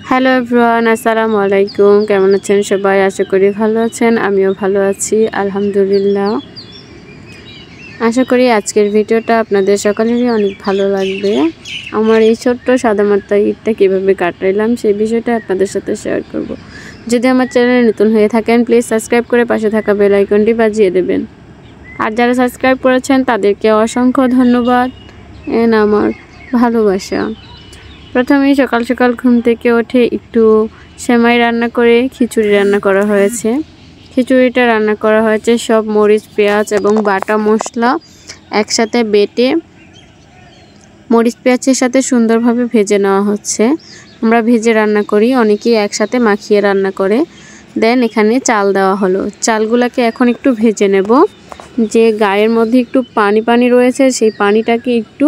Hello everyone, আসসালামু আলাইকুম। কেমন আছেন সবাই? আশা করি ভালো আছেন। আমিও ভালো আছি, আলহামদুলিল্লাহ। আশা করি আজকের ভিডিওটা আপনাদের সকলেরই অনেক ভালো লাগবে। আমার এই ছোট্ট সাদামাটা ঈদটা কীভাবে কাটাইলাম সেই বিষয়টা আপনাদের সাথে শেয়ার করব। যদি আমার চ্যানেলে নতুন হয়ে থাকেন প্লিজ সাবস্ক্রাইব করে পাশে থাকা বেল আইকনটি বাজিয়ে দেবেন। আর যারা সাবস্ক্রাইব করেছেন তাদেরকে অসংখ্য ধন্যবাদ এন্ড আমার ভালোবাসা। প্রথমেই সকাল সকাল ঘুম থেকে উঠে একটু সেমাই রান্না করে খিচুড়ি রান্না করা হয়েছে। খিচুড়িটা রান্না করা হয়েছে সব মরিচ, পেঁয়াজ এবং বাটা মশলা একসাথে বেটে মরিচ পেঁয়াজের সাথে সুন্দরভাবে ভেজে নেওয়া হচ্ছে। আমরা ভেজে রান্না করি, অনেকেই একসাথে মাখিয়ে রান্না করে। দেন এখানে চাল দেওয়া হলো। চালগুলোকে এখন একটু ভেজে নেব। যে গায়ের মধ্যে একটু পানি পানি রয়েছে সেই পানিটাকে একটু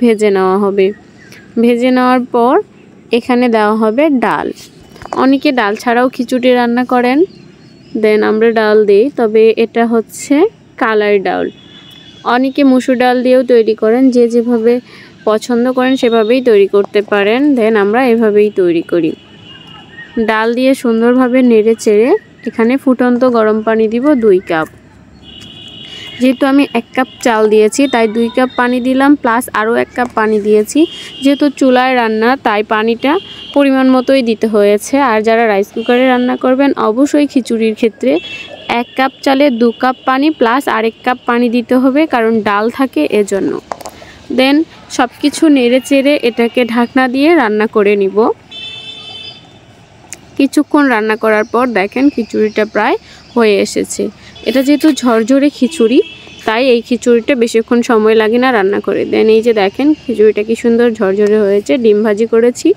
ভেজে নেওয়া হবে। ভেজে নেওয়ার পর এখানে দেওয়া হবে ডাল। অনেকে ডাল ছাড়াও খিচুড়ি রান্না করেন, দেন আমরা ডাল দিই, তবে এটা হচ্ছে কালাই ডাল। অনেকে মুসুর ডাল দিয়েও তৈরি করেন, যে যেভাবে পছন্দ করেন সেভাবেই তৈরি করতে পারেন। দেন আমরা এভাবেই তৈরি করি। ডাল দিয়ে সুন্দরভাবে নেড়ে চেড়ে এখানে ফুটন্ত গরম পানি দিব 2 কাপ। যেহেতু আমি 1 কাপ চাল দিয়েছি তাই 2 কাপ পানি দিলাম, প্লাস আরও 1 কাপ পানি দিয়েছি। যেহেতু চুলায় রান্না তাই পানিটা পরিমাণ মতোই দিতে হয়েছে। আর যারা রাইস কুকারে রান্না করবেন অবশ্যই খিচুড়ির ক্ষেত্রে 1 কাপ চালে 2 কাপ পানি প্লাস আরেক কাপ পানি দিতে হবে, কারণ ডাল থাকে এজন্য। দেন সব কিছু নেড়ে চেড়ে এটাকে ঢাকনা দিয়ে রান্না করে নিব। কিছুক্ষণ রান্না করার পর দেখেন খিচুড়িটা প্রায় হয়ে এসেছে। এটা যেহেতু ঝরঝরে খিচুড়ি তাই এই খিচুড়িটা বেশিক্ষণ সময় লাগে না রান্না করে। দেন এই যে দেখেন খিচুড়িটা কি সুন্দর ঝরঝরে হয়েছে। ডিম ভাজি করেছি,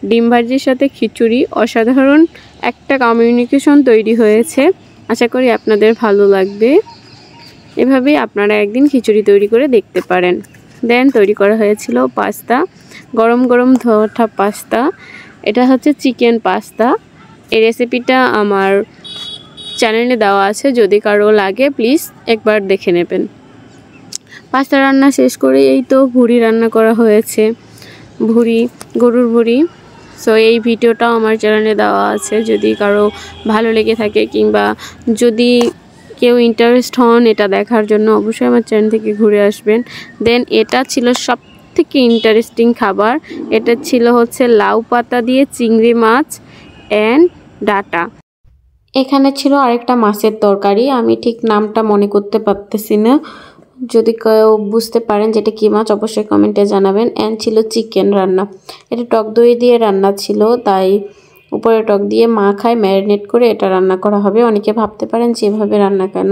ডিম ভাজির সাথে খিচুড়ি অসাধারণ একটা কমিউনিকেশন তৈরি হয়েছে। আশা করি আপনাদের ভালো লাগবে। এভাবেই আপনারা একদিন খিচুড়ি তৈরি করে দেখতে পারেন। দেন তৈরি করা হয়েছিল পাস্তা, গরম গরম ধোয়া পাস্তা। এটা হচ্ছে চিকেন পাস্তা। এই রেসিপিটা আমার চ্যানেলে দেওয়া আছে, যদি কারো লাগে প্লিজ একবার দেখে নেবেন। পাস্তা রান্না শেষ করে এই তো ভুড়ি রান্না করা হয়েছে, ভুড়ি, গরুর ভুড়ি। সো এই ভিডিওটাও আমার চ্যানেলে দেওয়া আছে, যদি কারো ভালো লেগে থাকে কিংবা যদি কেউ ইন্টারেস্ট হন এটা দেখার জন্য অবশ্যই আমার চ্যানেল থেকে ঘুরে আসবেন। দেন এটা ছিল সব থেকে ইন্টারেস্টিং খাবার। এটা ছিল হচ্ছে লাউ পাতা দিয়ে চিংড়ি মাছ অ্যান্ড ডাটা। এখানে ছিল আরেকটা মাছের তরকারি, আমি ঠিক নামটা মনে করতে পারতেছি না। যদি কেউ বুঝতে পারেন যেটা কী মাছ অবশ্যই কমেন্টে জানাবেন। অ্যান্ড ছিল চিকেন রান্না। এটা টক দই দিয়ে রান্না ছিল, তাই উপরে টক দিয়ে মাখায় ম্যারিনেট করে এটা রান্না করা হবে। অনেকে ভাবতে পারেন যেভাবে রান্না কেন,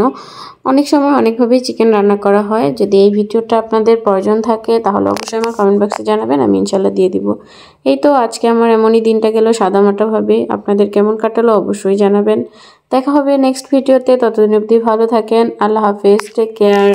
অনেক সময় অনেকভাবেই চিকেন রান্না করা হয়। যদি এই ভিডিওটা আপনাদের প্রয়োজন থাকে তাহলে অবশ্যই আমার কমেন্ট বক্সে জানাবেন, আমি ইনশাল্লাহ দিয়ে দিব। এই তো আজকে আমার এমনই দিনটা গেল সাদামাটাভাবে। আপনাদের কেমন কাটালো অবশ্যই জানাবেন। দেখা হবে নেক্সট ভিডিওতে, ততদিন অবধি ভালো থাকেন। আল্লাহ হাফেজ, টেক কেয়ার।